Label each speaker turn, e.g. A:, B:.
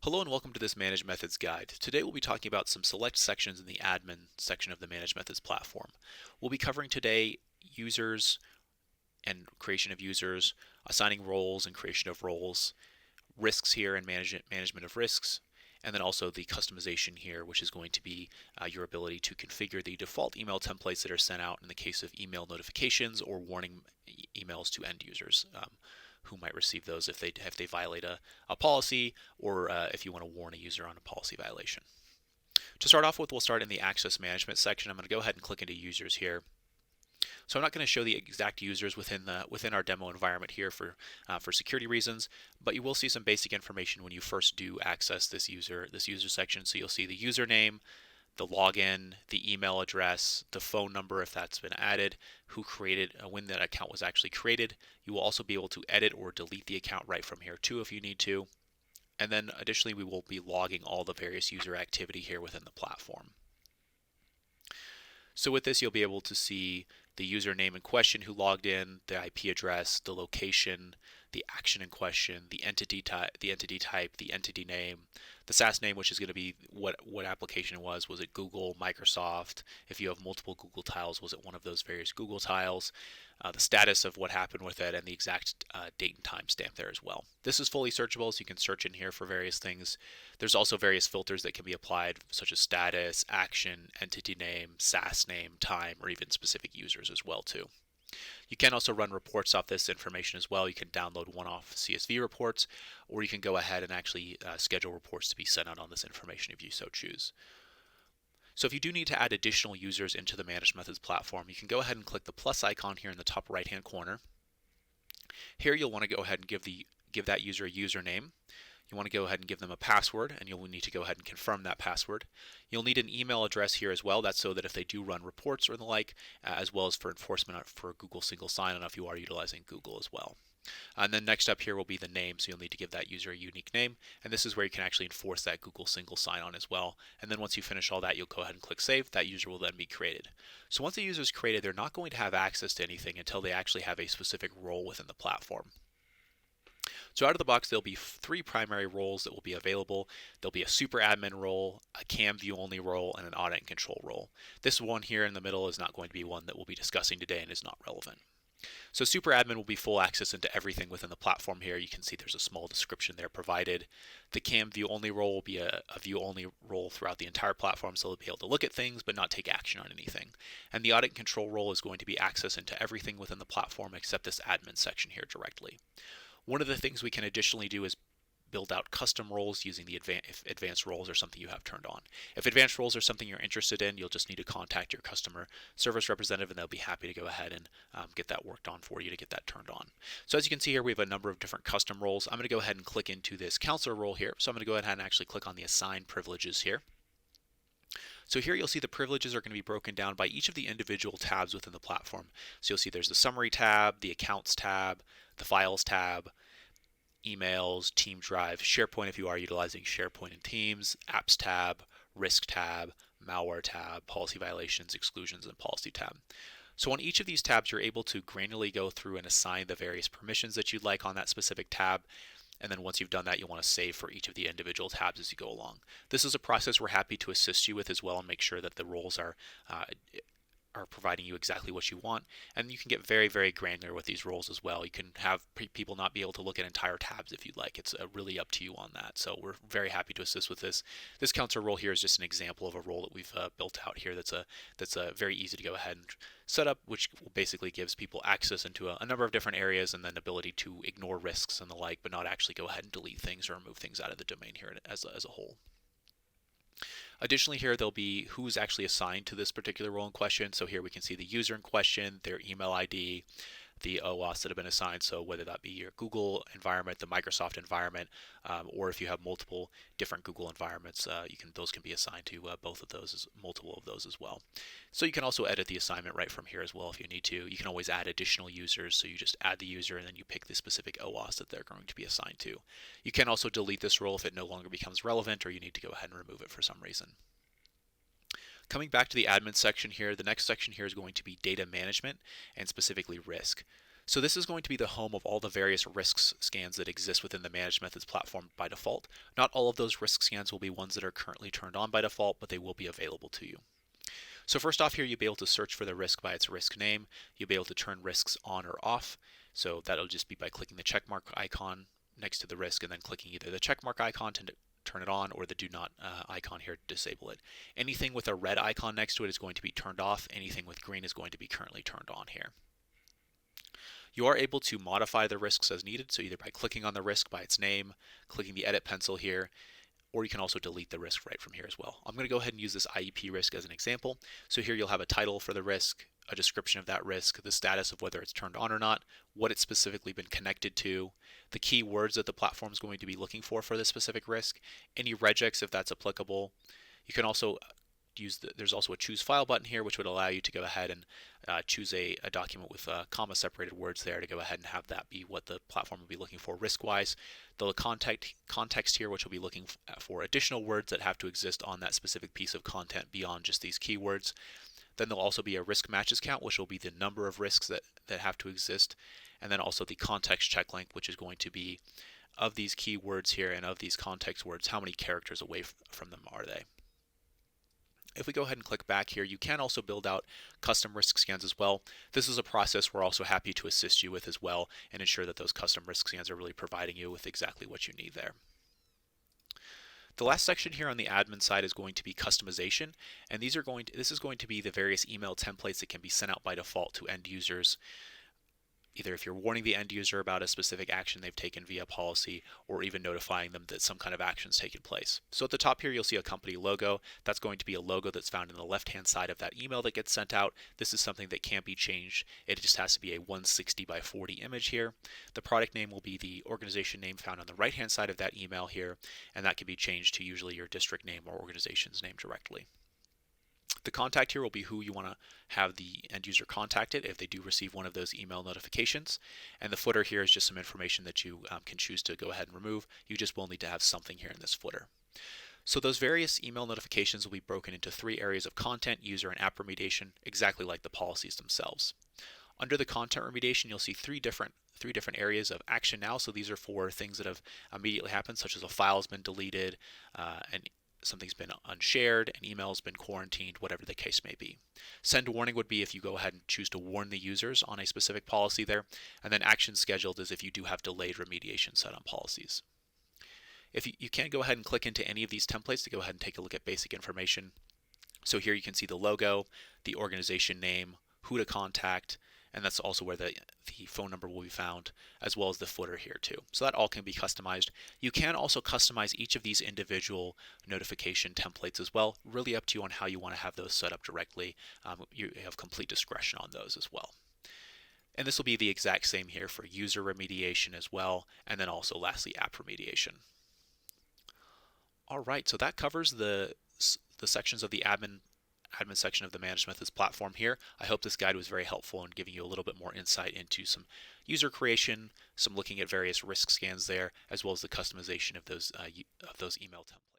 A: Hello and welcome to this Managed Methods guide. Today we'll be talking about some select sections in the admin section of the Managed Methods platform. We'll be covering today users and creation of users, assigning roles and creation of roles, risks here and management of risks, and then also the customization here, which is going to be your ability to configure the default email templates that are sent out in the case of email notifications or warning emails to end users who might receive those if they violate a policy or if you want to warn a user on a policy violation. To start off with, we'll start in the access management section. I'm going to go ahead and click into users here. So I'm not going to show the exact users within our demo environment here for security reasons, but you will see some basic information when you first do access this user section. So you'll see the username, the login, the email address, the phone number if that's been added, who created, when that account was actually created. You will also be able to edit or delete the account right from here too if you need to. And then additionally, we will be logging all the various user activity here within the platform. So with this, you'll be able to see the username in question who logged in, the IP address, the location, the action in question, the entity type, the entity name, the SaaS name, which is going to be what application it was. Was it Google, Microsoft? If you have multiple Google tiles, was it one of those various Google tiles? The status of what happened with it, and the exact date and time stamp there as well. This is fully searchable, so you can search in here for various things. There's also various filters that can be applied, such as status, action, entity name, SaaS name, time, or even specific users as well too. You can also run reports off this information as well. You can download one-off CSV reports, or you can go ahead and actually schedule reports to be sent out on this information if you so choose. So if you do need to add additional users into the Managed Methods platform, you can go ahead and click the plus icon here in the top right-hand corner. Here you'll want to go ahead and give that user a username. You want to go ahead and give them a password, and you'll need to go ahead and confirm that password. You'll need an email address here as well. That's so that if they do run reports or the like, as well as for enforcement for Google single sign-on if you are utilizing Google as well. And then next up here will be the name, so you'll need to give that user a unique name, and this is where you can actually enforce that Google single sign-on as well. And then once you finish all that, you'll go ahead and click save. That user will then be created. So once the user is created, they're not going to have access to anything until they actually have a specific role within the platform. So out of the box, there'll be three primary roles that will be available. There'll be a super admin role, a CAM view only role, and an audit and control role. This one here in the middle is not going to be one that we'll be discussing today and is not relevant. So super admin will be full access into everything within the platform here. You can see there's a small description there provided. The CAM view only role will be a view only role throughout the entire platform, so they'll be able to look at things but not take action on anything. And the audit and control role is going to be access into everything within the platform except this admin section here directly. One of the things we can additionally do is build out custom roles using the if advanced roles are something you have turned on. If advanced roles are something you're interested in, you'll just need to contact your customer service representative and they'll be happy to go ahead and get that worked on for you to get that turned on. So as you can see here, we have a number of different custom roles. I'm going to go ahead and click into this counselor role here. So I'm going to go ahead and actually click on the assign privileges here. So here you'll see the privileges are going to be broken down by each of the individual tabs within the platform. So you'll see there's the summary tab, the accounts tab, the files tab, emails, team drive, SharePoint if you are utilizing SharePoint and Teams, apps tab, risk tab, malware tab, policy violations, exclusions, and policy tab. So on each of these tabs, you're able to granularly go through and assign the various permissions that you'd like on that specific tab. And then once you've done that, you'll want to save for each of the individual tabs as you go along. This is a process we're happy to assist you with as well and make sure that the roles are providing you exactly what you want. And you can get very, very granular with these roles as well. You can have people not be able to look at entire tabs if you'd like. It's really up to you on that. So we're very happy to assist with this. This counselor role here is just an example of a role that we've built out here that's very easy to go ahead and set up, which basically gives people access into a number of different areas and then ability to ignore risks and the like, but not actually go ahead and delete things or remove things out of the domain here as a whole. Additionally, here there'll be who's actually assigned to this particular role in question. So here we can see the user in question, their email ID, the OWASP that have been assigned. So whether that be your Google environment, the Microsoft environment, or if you have multiple different Google environments, those can be assigned to both of those, multiple of those as well. So you can also edit the assignment right from here as well if you need to. You can always add additional users. So you just add the user and then you pick the specific OWASP that they're going to be assigned to. You can also delete this role if it no longer becomes relevant or you need to go ahead and remove it for some reason. Coming back to the admin section here, the next section here is going to be data management and specifically risk. So this is going to be the home of all the various risk scans that exist within the Managed Methods platform by default. Not all of those risk scans will be ones that are currently turned on by default, but they will be available to you. So first off here, you'll be able to search for the risk by its risk name. You'll be able to turn risks on or off. So that'll just be by clicking the checkmark icon next to the risk and then clicking either the checkmark icon to turn it on or the do not icon here to disable it. Anything with a red icon next to it is going to be turned off. Anything with green is going to be currently turned on here. You are able to modify the risks as needed, so either by clicking on the risk by its name, clicking the edit pencil here, or you can also delete the risk right from here as well. I'm going to go ahead and use this IEP risk as an example. So here you'll have a title for the risk, a description of that risk, the status of whether it's turned on or not, what it's specifically been connected to, the key words that the platform is going to be looking for this specific risk, any regex if that's applicable. You can also there's also a choose file button here, which would allow you to go ahead and choose a document with comma separated words there to go ahead and have that be what the platform will be looking for risk wise. The context here, which will be looking for additional words that have to exist on that specific piece of content beyond just these keywords. Then there'll also be a risk matches count, which will be the number of risks that have to exist. And then also the context check length, which is going to be of these keywords here and of these context words, how many characters away from them are they? If we go ahead and click back here, you can also build out custom risk scans as well. This is a process we're also happy to assist you with as well and ensure that those custom risk scans are really providing you with exactly what you need there. The last section here on the admin side is going to be customization, and this is going to be the various email templates that can be sent out by default to end users, either if you're warning the end user about a specific action they've taken via policy or even notifying them that some kind of action's taken place. So at the top here you'll see a company logo. That's going to be a logo that's found in the left-hand side of that email that gets sent out. This is something that can't be changed. It just has to be a 160 by 40 image here. The product name will be the organization name found on the right-hand side of that email here, and that can be changed to usually your district name or organization's name directly. The contact here will be who you want to have the end user contacted if they do receive one of those email notifications. And the footer here is just some information that you can choose to go ahead and remove. You just will need to have something here in this footer. So those various email notifications will be broken into 3 areas of content, user, and app remediation, exactly like the policies themselves. Under the content remediation, you'll see three different areas of action now. So these are for things that have immediately happened, such as a file has been deleted, and something's been unshared, an email's been quarantined, whatever the case may be. Send warning would be if you go ahead and choose to warn the users on a specific policy there, and then action scheduled is if you do have delayed remediation set on policies. If you can go ahead and click into any of these templates to go ahead and take a look at basic information. So here you can see the logo, the organization name, who to contact, and that's also where the phone number will be found, as well as the footer here too. So that all can be customized. You can also customize each of these individual notification templates as well. Really up to you on how you want to have those set up directly. You have complete discretion on those as well. And this will be the exact same here for user remediation as well, and then also lastly app remediation. All right, so that covers the sections of the admin section of the Managed Methods platform here. I hope this guide was very helpful in giving you a little bit more insight into some user creation, some looking at various risk scans there, as well as the customization of those email templates.